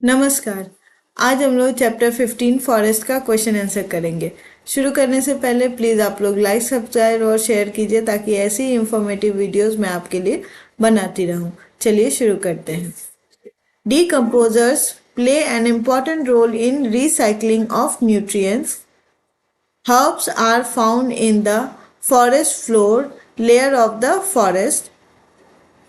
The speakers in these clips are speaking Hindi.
नमस्कार। आज हम लोग चैप्टर 15 फॉरेस्ट का क्वेश्चन आंसर करेंगे। शुरू करने से पहले प्लीज़ आप लोग लाइक सब्सक्राइब और शेयर कीजिए ताकि ऐसी ही इंफॉर्मेटिव वीडियोस मैं आपके लिए बनाती रहूं। चलिए शुरू करते हैं। Decomposers play an important role in recycling of nutrients. Herbs are found in the forest floor layer of the forest.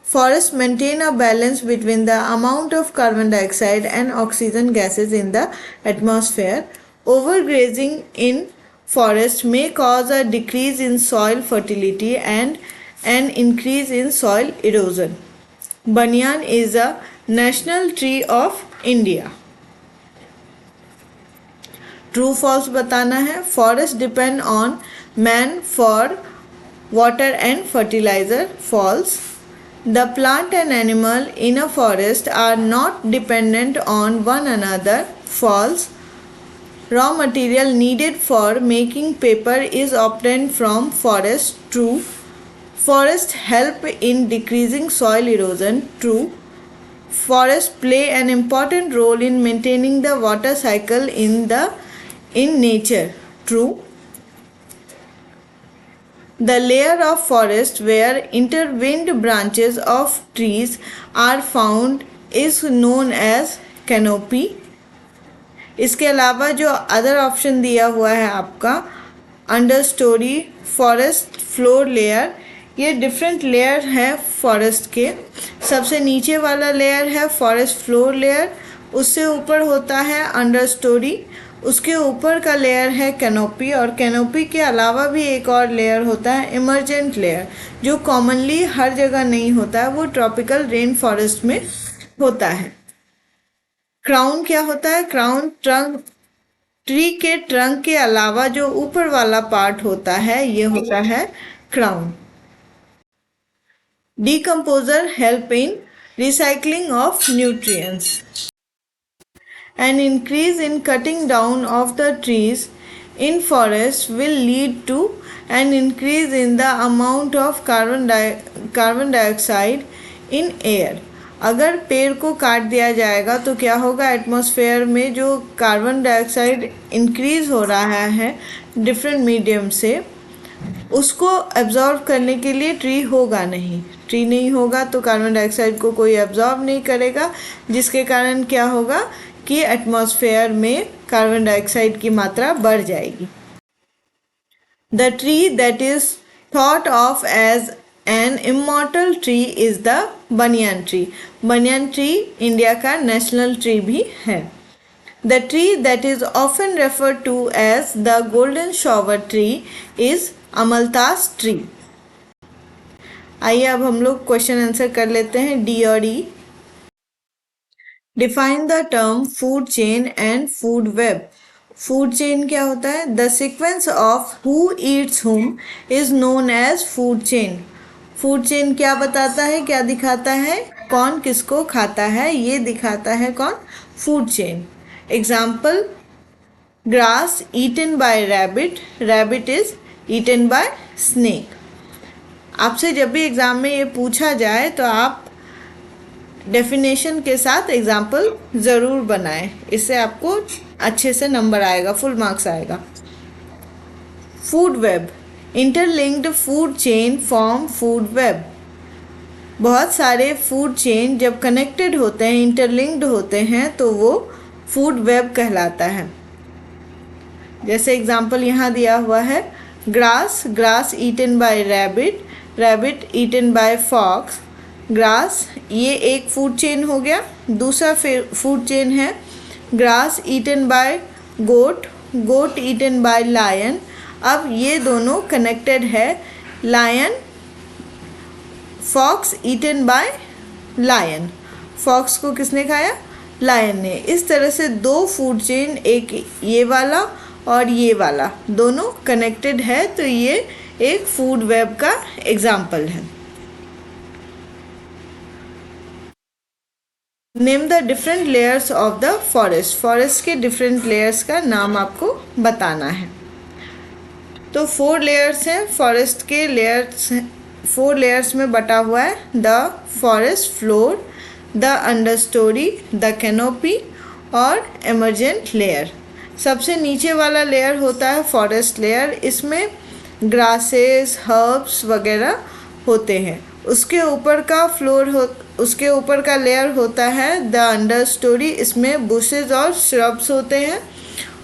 Forests maintain a balance between the amount of carbon dioxide and oxygen gases in the atmosphere. Overgrazing in forests may cause a decrease in soil fertility and an increase in soil erosion. Banyan is a national tree of India. True false बताना है। Forest depend on man for water and fertiliser. False. The plant and animal in a forest are not dependent on one another. False. Raw material needed for making paper is obtained from forest. True. Forests help in decreasing soil erosion. True. Forests play an important role in maintaining the water cycle in nature. True. The layer of forest where intertwined branches of trees are found is known as canopy. इसके अलावा जो अदर ऑप्शन दिया हुआ है आपका under story, forest floor layer, ये डिफरेंट लेयर है फॉरेस्ट के। सबसे नीचे वाला लेयर है फॉरेस्ट फ्लोर लेयर, उससे ऊपर होता है अंडर स्टोरी, उसके ऊपर का लेयर है कैनोपी, और कैनोपी के अलावा भी एक और लेयर होता है इमर्जेंट लेयर, जो कॉमनली हर जगह नहीं होता है, वो ट्रॉपिकल रेन फॉरेस्ट में होता है। क्राउन क्या होता है? क्राउन ट्री के ट्रंक के अलावा जो ऊपर वाला पार्ट होता है ये होता है crown. Decomposer help in recycling of nutrients. An increase in cutting down of the trees in forests will lead to an increase in the amount of carbon dioxide in air. अगर पेड़ को काट दिया जाएगा तो क्या होगा? एटमॉस्फेयर में जो कार्बन डाइऑक्साइड इंक्रीज हो रहा है डिफरेंट मीडियम से, उसको एब्जॉर्ब करने के लिए ट्री होगा नहीं। ट्री नहीं होगा तो कार्बन डाइऑक्साइड को कोई एब्जॉर्ब नहीं करेगा, जिसके कारण क्या होगा कि एटमॉस्फेयर में कार्बन डाइऑक्साइड की मात्रा बढ़ जाएगी। The tree that is thought of as an immortal tree is the banyan tree. Banyan tree India का नेशनल ट्री भी है। The tree that is often referred to as the golden shower tree is amaltas tree. आइए अब हम लोग क्वेश्चन आंसर कर लेते हैं डी और E. Define the term food chain and food web. Food chain क्या होता है? The sequence of who eats whom is known as food chain. Food chain क्या बताता है, क्या दिखाता है? कौन किसको खाता है ये दिखाता है कौन? Food chain. Example, grass eaten by rabbit, rabbit is eaten by snake. आपसे जब भी एग्जाम में ये पूछा जाए तो आप डेफिनेशन के साथ एग्जाम्पल ज़रूर बनाएं, इससे आपको अच्छे से नंबर आएगा, फुल मार्क्स आएगा। Food web, interlinked food chain form food web. बहुत सारे फूड चेन जब कनेक्टेड होते हैं, इंटरलिंक्ड होते हैं, तो वो फूड वेब कहलाता है। जैसे एग्जाम्पल यहाँ दिया हुआ है, grass, grass eaten by rabbit, rabbit eaten by fox. Grass ये एक फूड चेन हो गया। दूसरा फूड चेन है grass eaten by goat, goat eaten by lion. अब ये दोनों कनेक्टेड है। Lion, fox eaten by lion, fox को किसने खाया? लायन ने। इस तरह से दो फूड चेन, एक ये वाला और ये वाला, दोनों कनेक्टेड है, तो ये एक फूड वेब का एग्जाम्पल है। Name the different layers of the forest. Forest के डिफरेंट लेयर्स का नाम आपको बताना है। तो 4 लेयर्स हैं फॉरेस्ट के। लेयर्स 4 लेयर्स में बटा हुआ है। The forest floor, the understory, the canopy और एमरजेंट लेयर। सबसे नीचे वाला लेयर होता है फॉरेस्ट लेयर, इसमें ग्रासेस, हर्ब्स वगैरह होते हैं। उसके ऊपर का लेयर होता है द अंडर स्टोरी, इसमें बुशेस और श्रब्स होते हैं।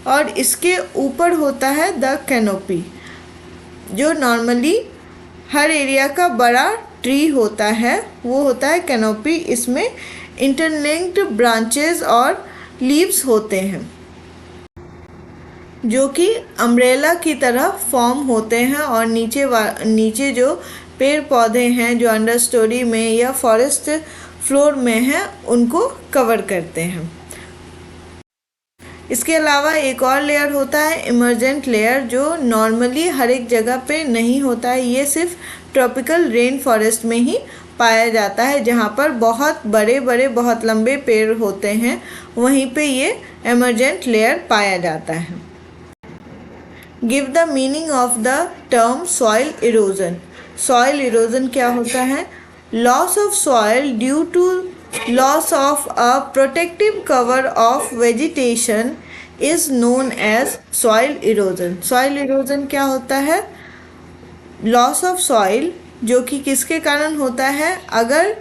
और इसके ऊपर होता है द कैनोपी, जो नॉर्मली हर एरिया का बड़ा ट्री होता है, वो होता है कैनोपी। इसमें इंटरलिंक्ड ब्रांचेस और लीव्स होते हैं जो कि अम्ब्रेला की तरह फॉर्म होते हैं, और नीचे जो पेड़ पौधे हैं जो अंडर स्टोरी में या फॉरेस्ट फ्लोर में हैं उनको कवर करते हैं। इसके अलावा एक और लेयर होता है इमरजेंट लेयर, जो नॉर्मली हर एक जगह पे नहीं होता है। ये सिर्फ ट्रॉपिकल रेन फॉरेस्ट में ही पाया जाता है, जहाँ पर बहुत बड़े बड़े बहुत लंबे पेड़ होते हैं, वहीं पे ये इमरजेंट लेयर पाया जाता है। Give the meaning of the term soil erosion. Soil erosion क्या होता है? Loss of soil due to loss of a protective cover of vegetation is known as soil erosion. soil erosion क्या होता है? loss of soil, जो कि किसके कारण होता है? अगर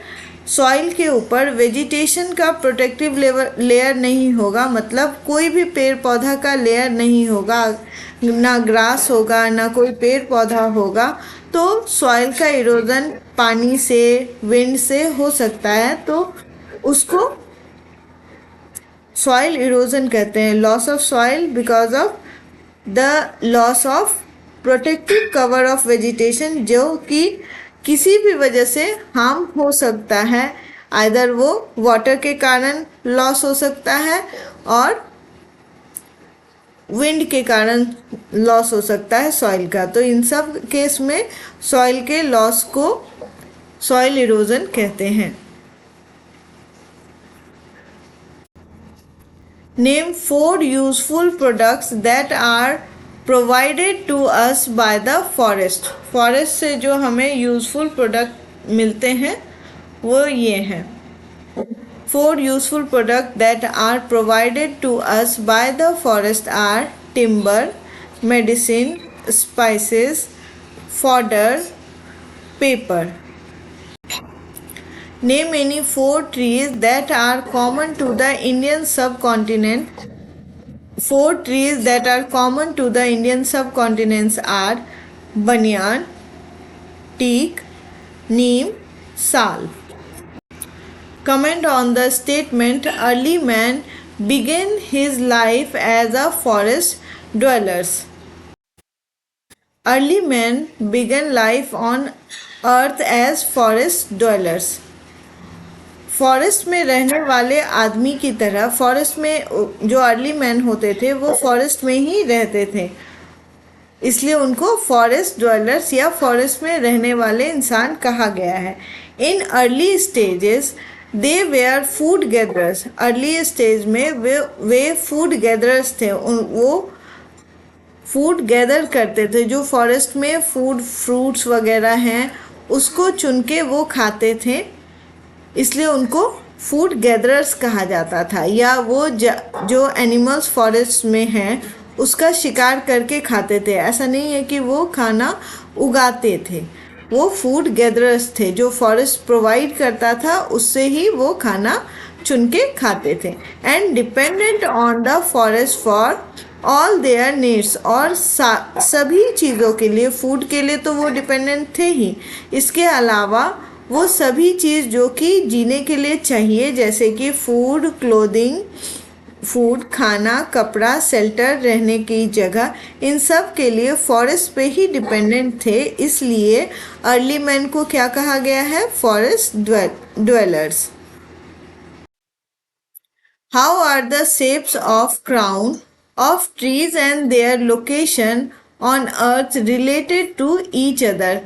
सॉइल के ऊपर वेजिटेशन का प्रोटेक्टिव लेयर नहीं होगा, मतलब कोई भी पेड़ पौधा का लेयर नहीं होगा, ना ग्रास होगा ना कोई पेड़ पौधा होगा, तो सॉइल का इरोजन पानी से, विंड से हो सकता है, तो उसको सॉइल इरोजन कहते हैं। Loss of soil because of the loss of protective cover of vegetation, जो कि किसी भी वजह से हार्म हो सकता है। आइदर वो वाटर के कारण लॉस हो सकता है और विंड के कारण लॉस हो सकता है सॉइल का। तो इन सब केस में सॉइल के लॉस को सॉइल इरोजन कहते हैं। Name 4 useful products that are provided to us by the forest. Forest से जो हमें यूजफुल प्रोडक्ट मिलते हैं वो ये हैं। 4 useful products that are provided to us by the forest are timber, medicine, spices, fodder, paper. Name any 4 trees that are common to the Indian subcontinent. 4 trees that are common to the Indian subcontinent are banyan, teak, neem, sal. Comment on the statement, early man began his life as a forest dwellers. Early men began life on earth as forest dwellers. Forest में रहने वाले आदमी की तरह, फॉरेस्ट में जो अर्ली मैन होते थे वो फॉरेस्ट में ही रहते थे, इसलिए उनको फॉरेस्ट ड्वेलर्स या फॉरेस्ट में रहने वाले इंसान कहा गया है। In early stages they were food gatherers. Early stage में वे फूड गैदरर्स थे, वो फूड गैदर करते थे। जो फॉरेस्ट में फूड, फ्रूट्स वगैरह हैं उसको चुन के वो खाते थे, इसलिए उनको फूड गैदरर्स कहा जाता था। या वो जो एनिमल्स फॉरेस्ट में हैं उसका शिकार करके खाते थे। ऐसा नहीं है कि वो खाना उगाते थे, वो फूड गैदरर्स थे। जो फॉरेस्ट प्रोवाइड करता था उससे ही वो खाना चुन के खाते थे। And dependent on the forest for all there needs. और सभी चीज़ों के लिए, फूड के लिए तो वो डिपेंडेंट थे ही, इसके अलावा वो सभी चीज़ जो कि जीने के लिए चाहिए, जैसे कि फूड, क्लोथिंग, फूड, खाना, कपड़ा, शेल्टर, रहने की जगह, इन सब के लिए फॉरेस्ट पे ही डिपेंडेंट थे। इसलिए अर्ली मैन को क्या कहा गया है? Forest dwellers. How are the shapes of crown of trees and their location on earth related to each other.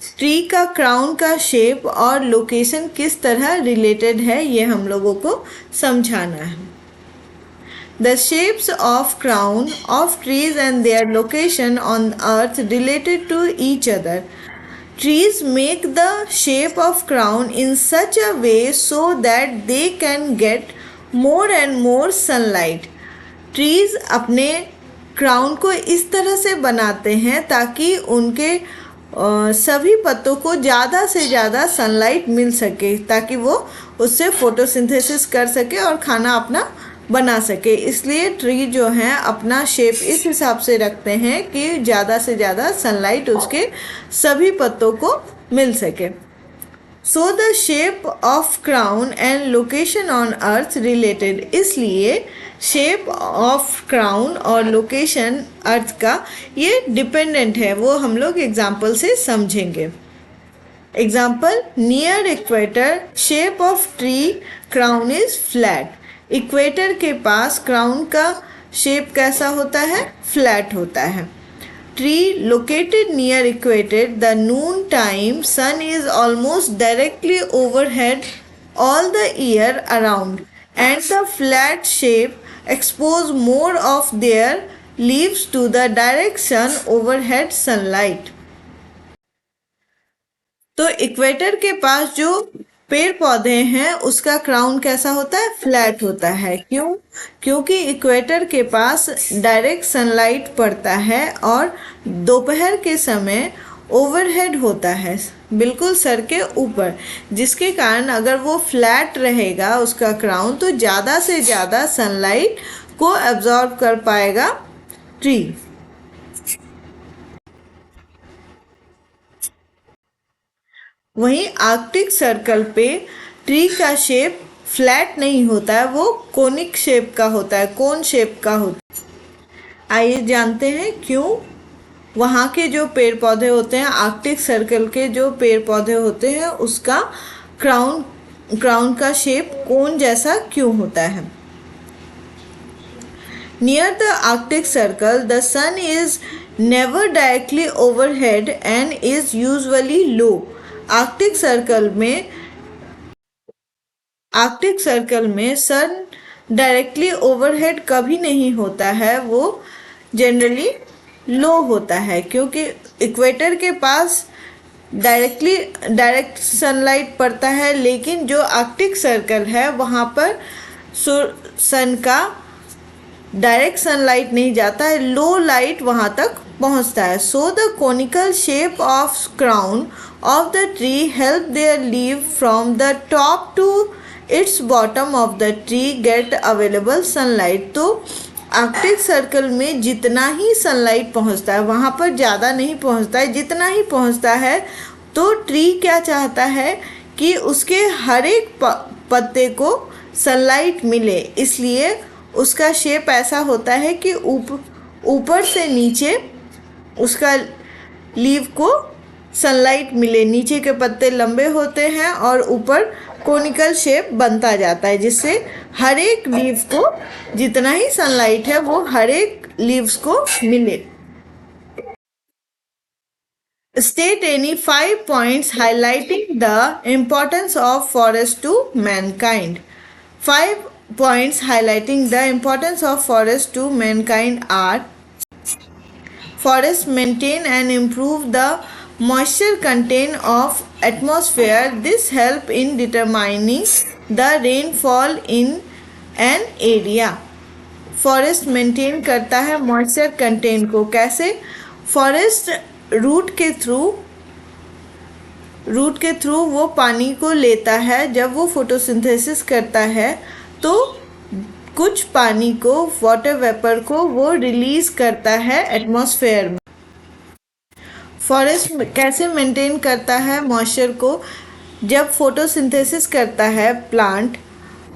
Tree का क्राउन का शेप और लोकेशन किस तरह रिलेटेड है, ये हम लोगों को समझाना है। The shapes of crown of trees and their location on earth related to each other. Trees make the shape of crown in such a way so that they can get more and more sunlight. Trees अपने क्राउन को इस तरह से बनाते हैं ताकि उनके सभी पत्तों को ज़्यादा से ज़्यादा सनलाइट मिल सके, ताकि वो उससे फोटोसिंथेसिस कर सके और खाना अपना बना सके। इसलिए ट्री जो हैं अपना शेप इस हिसाब से रखते हैं कि ज़्यादा से ज़्यादा सनलाइट उसके सभी पत्तों को मिल सके। So the shape of crown and location on earth related, इसलिए शेप ऑफ क्राउन और लोकेशन अर्थ का ये डिपेंडेंट है, वो हम लोग एग्जाम्पल से समझेंगे। Example, near equator shape of tree crown is flat. Equator के पास क्राउन का शेप कैसा होता है? फ्लैट होता है। Tree located near equator, the noon time sun is almost directly overhead all the year around and the flat shape expose more of their leaves to the direct sun overhead sunlight. तो इक्वेटर के पास जो पेड़ पौधे हैं उसका क्राउन कैसा होता है? फ्लैट होता है। क्यों? क्योंकि इक्वेटर के पास डायरेक्ट सनलाइट पड़ता है और दोपहर के समय ओवरहेड होता है, बिल्कुल सर के ऊपर, जिसके कारण अगर वो फ्लैट रहेगा उसका क्राउन तो ज़्यादा से ज़्यादा सनलाइट को एब्जॉर्ब कर पाएगा ट्री। वहीं आर्कटिक सर्कल पे ट्री का शेप फ्लैट नहीं होता है, वो कोनिक शेप का होता है, कोन शेप का होता है। आइए जानते हैं क्यों वहाँ के जो पेड़ पौधे होते हैं, आर्कटिक सर्कल के जो पेड़ पौधे होते हैं उसका क्राउन का शेप कोन जैसा क्यों होता है। Near the Arctic circle the sun is never directly overhead and is usually low. Arctic circle में सन डायरेक्टली ओवरहेड कभी नहीं होता है, वो जनरली लो होता है, क्योंकि इक्वेटर के पास डायरेक्ट सनलाइट पड़ता है, लेकिन जो आर्कटिक सर्कल है वहाँ पर सन का डायरेक्ट सनलाइट नहीं जाता है, लो लाइट वहाँ तक पहुँचता है। So the conical shape of crown of the tree help their leave from the top to its bottom of the tree get available sunlight. तो आर्कटिक सर्कल में जितना ही सनलाइट पहुंचता है, वहाँ पर ज़्यादा नहीं पहुंचता है, जितना ही पहुंचता है तो ट्री क्या चाहता है कि उसके हर एक पत्ते को सनलाइट मिले, इसलिए उसका शेप ऐसा होता है कि ऊपर से नीचे उसका लीव को सनलाइट मिले। नीचे के पत्ते लंबे होते हैं और ऊपर कोनिकल शेप बनता जाता है, जिससे हर एक लीव को जितना ही सनलाइट है वो हर एक लीव्स को मिले। State any 5 points highlighting the importance of forest to mankind. 5 points highlighting the importance of forest to mankind are: forests maintain and improve the moisture content of atmosphere. This help in determining the rainfall in an area. Forest maintain करता है मॉइस्चर कंटेंट को। कैसे? फॉरेस्ट रूट के थ्रू वो पानी को लेता है। जब वो फोटोसिंथेसिस करता है तो कुछ पानी को, वाटर वेपर को वो रिलीज करता है एटमॉस्फेयर में। फॉरेस्ट कैसे मेंटेन करता है मॉइस्चर को? जब फोटोसिंथेसिस करता है प्लांट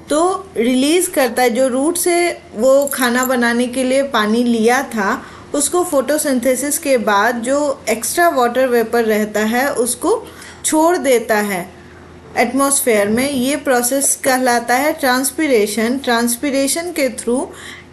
तो रिलीज़ करता है, जो रूट से वो खाना बनाने के लिए पानी लिया था उसको फोटोसिंथेसिस के बाद जो एक्स्ट्रा वाटर वेपर रहता है उसको छोड़ देता है एटमॉस्फेयर में। ये प्रोसेस कहलाता है ट्रांसपिरेशन। ट्रांसपिरेशन के थ्रू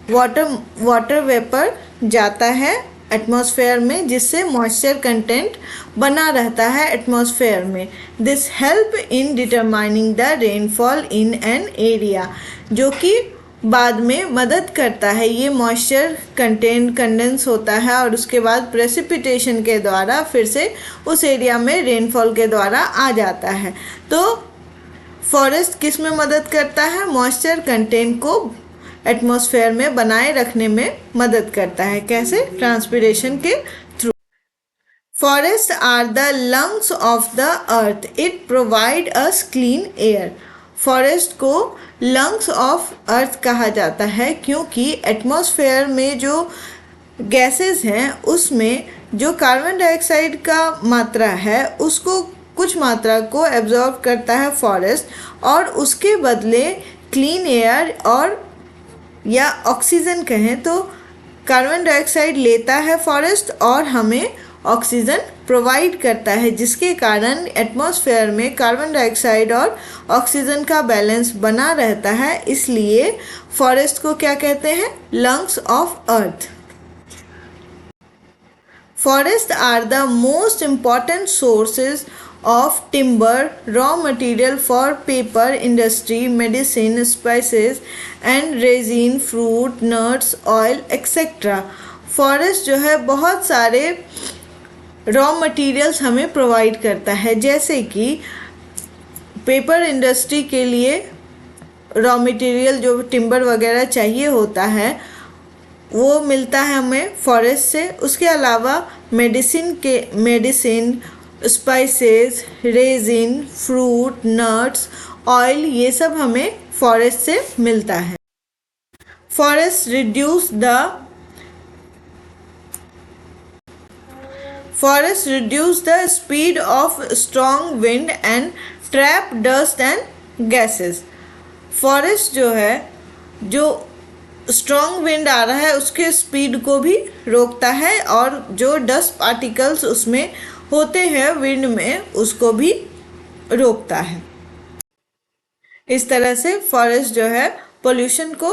वाटर वेपर जाता है एटमॉस्फेयर में, जिससे मॉइस्चर कंटेंट बना रहता है एटमॉस्फेयर में। This help in determining the rainfall in an area, जो कि बाद में मदद करता है। ये मॉइस्चर कंडेंस होता है और उसके बाद प्रेसिपिटेशन के द्वारा फिर से उस एरिया में रेनफॉल के द्वारा आ जाता है। तो फॉरेस्ट किस में मदद करता है? मॉइस्चर कंटेंट को एटमॉस्फेयर में बनाए रखने में मदद करता है। कैसे? ट्रांसपिरेशन के through. Forest are the lungs of the earth, it provide us clean air. Forest को लंग्स ऑफ अर्थ कहा जाता है क्योंकि एटमॉस्फेयर में जो गैसेस हैं उसमें जो कार्बन डाइऑक्साइड का मात्रा है उसको कुछ मात्रा को एब्जॉर्ब करता है फॉरेस्ट और उसके बदले क्लीन एयर और या ऑक्सीजन कहें तो कार्बन डाइऑक्साइड लेता है फॉरेस्ट और हमें ऑक्सीजन प्रोवाइड करता है, जिसके कारण एटमॉस्फेयर में कार्बन डाइऑक्साइड और ऑक्सीजन का बैलेंस बना रहता है। इसलिए फॉरेस्ट को क्या कहते हैं? Lungs of earth. Forest are the most important sources of timber, raw material for paper industry, medicine, spices and resin, fruit, nuts, oil, etc. Forest जो है बहुत सारे रॉ मटेरियल्स हमें प्रोवाइड करता है, जैसे कि पेपर इंडस्ट्री के लिए रॉ मटेरियल जो टिम्बर वगैरह चाहिए होता है वो मिलता है हमें फॉरेस्ट से। उसके अलावा medicine, spices, resin, fruit, nuts, oil, ये सब हमें फॉरेस्ट से मिलता है। Forest reduce the speed of strong wind and trap dust and gases. Forest जो है, जो स्ट्रॉन्ग विंड आ रहा है उसके स्पीड को भी रोकता है और जो डस्ट पार्टिकल्स उसमें होते हैं विंड में उसको भी रोकता है। इस तरह से फॉरेस्ट जो है पोल्यूशन को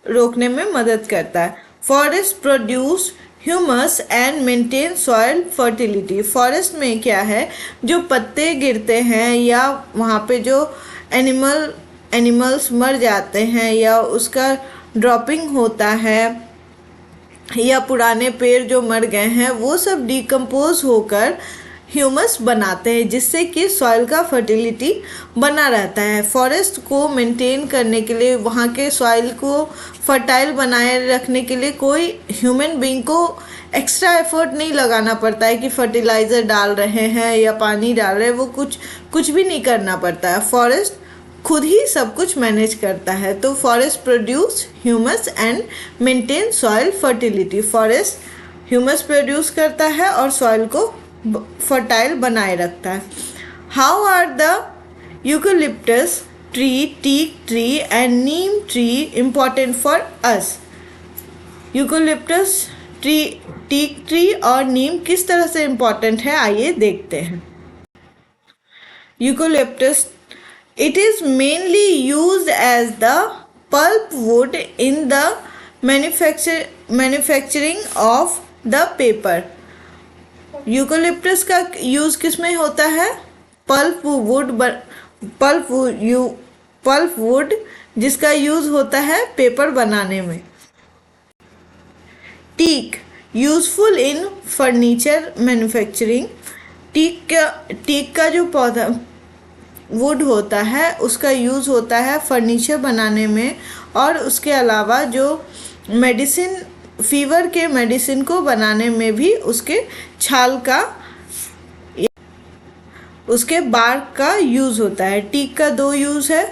रोकने में मदद करता है। Forest produce humus and maintain soil fertility. Forest में क्या है, जो पत्ते गिरते हैं या वहाँ पे जो एनिमल्स मर जाते हैं या उसका ड्रॉपिंग होता है या पुराने पेड़ जो मर गए हैं वो सब डिकम्पोज होकर ह्यूमस बनाते हैं, जिससे कि सॉइल का फर्टिलिटी बना रहता है। फॉरेस्ट को मेंटेन करने के लिए, वहाँ के सॉइल को फर्टाइल बनाए रखने के लिए कोई ह्यूमन बीइंग को एक्स्ट्रा एफर्ट नहीं लगाना पड़ता है कि फर्टिलाइज़र डाल रहे हैं या पानी डाल रहे हैं, वो कुछ भी नहीं करना पड़ता है। फॉरेस्ट खुद ही सब कुछ मैनेज करता है। तो forest produce humus and maintain soil fertility. Forest humus produce करता है और सॉइल को फर्टाइल बनाए रखता है। How are the eucalyptus tree, teak tree and neem tree important for us? Eucalyptus tree, teak tree और नीम किस तरह से इम्पॉर्टेंट है, आइए देखते हैं। Eucalyptus, it is mainly used as the pulp wood in the manufacturing of the paper. Eucalyptus का यूज़ किस में होता है? पल्प वुड जिसका यूज़ होता है पेपर बनाने में। Teak, useful in furniture manufacturing. Teak का जो पौधा वुड होता है उसका यूज़ होता है फर्नीचर बनाने में और उसके अलावा जो फीवर के मेडिसिन को बनाने में भी उसके छाल का, उसके बार्क का यूज़ होता है। टीक का दो यूज़ है,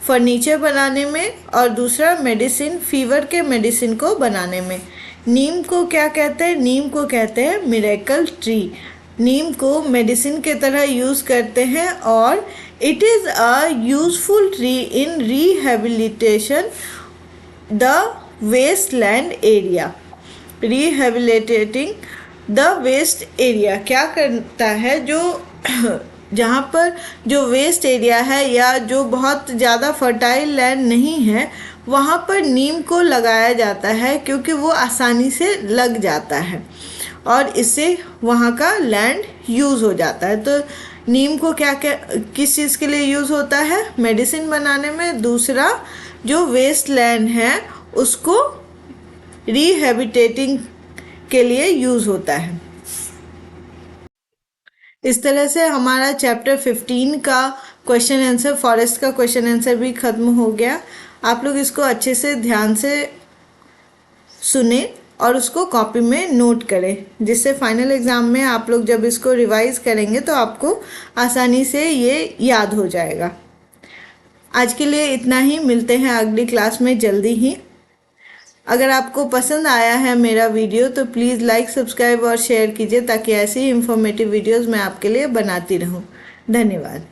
फर्नीचर बनाने में और दूसरा फीवर के मेडिसिन को बनाने में। नीम को क्या कहते हैं? नीम को कहते हैं मिरेकल ट्री। नीम को मेडिसिन के तरह यूज़ करते हैं और it is a useful tree in rehabilitation the waste land area. Rehabilitating the waste area क्या करता है, जो जहाँ पर जो वेस्ट एरिया है या जो बहुत ज़्यादा फर्टाइल लैंड नहीं है वहाँ पर नीम को लगाया जाता है क्योंकि वो आसानी से लग जाता है और इससे वहाँ का लैंड यूज़ हो जाता है। तो नीम को क्या किस चीज़ के लिए यूज़ होता है? मेडिसिन बनाने में। दूसरा जो वेस्ट लैंड है उसको रिहेबिटेटिंग के लिए यूज़ होता है। इस तरह से हमारा चैप्टर 15 का क्वेश्चन आंसर, फॉरेस्ट का क्वेश्चन आंसर भी ख़त्म हो गया। आप लोग इसको अच्छे से ध्यान से सुने और उसको कॉपी में नोट करें, जिससे फाइनल एग्ज़ाम में आप लोग जब इसको रिवाइज करेंगे तो आपको आसानी से ये याद हो जाएगा। आज के लिए इतना ही, मिलते हैं अगली क्लास में जल्दी ही। अगर आपको पसंद आया है मेरा वीडियो तो प्लीज़ लाइक, सब्सक्राइब और शेयर कीजिए, ताकि ऐसी ही इंफॉर्मेटिव वीडियोस मैं आपके लिए बनाती रहूं। धन्यवाद।